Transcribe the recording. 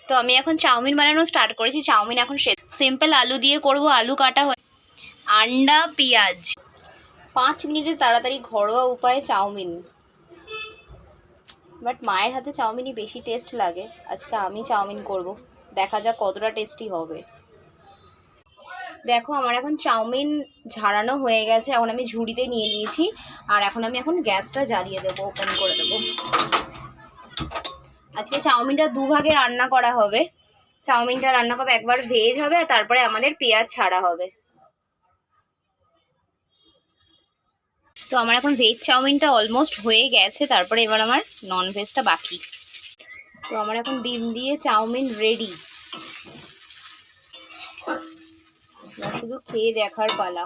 তো আমি এখন চাউমিন বানানো স্টার্ট করেছি। চাউমিন এখন সিম্পল আলু দিয়ে করব। আলু কাটা হয়ে আন্ডা পেঁয়াজ 5 মিনিটে তাড়াতাড়ি ঘরোয়া উপায়ে চাউমিন। বাট মায়ের হাতে চাউমিনই বেশি টেস্ট লাগে। আজকে আমি চাউমিন করব, দেখা যাক কতটা টেস্টি হবে। দেখো আমার এখন চাউমিন ঝাড়ানো হয়ে গেছে, এখন আমি ঝুড়িতে নিয়ে নিয়েছি। আর এখন গ্যাসটা জ্বালিয়ে দেবো, ওপেন করে দেবো। আজকে চাউমিনটা দুভাগে রান্না করা হবে। চাউমিনটা রান্না করবে, একবার ভেজ হবে আর তারপরে আমাদের পেঁয়াজ ছাড়া হবে। তো আমার এখন ভেজ চাউমিনটা অলমোস্ট হয়ে গেছে, তারপরে এবার আমার নন ভেজটা বাকি। তো আমার এখন ডিম দিয়ে চাউমিন রেডি, শুধু খেয়ে দেখার পালা।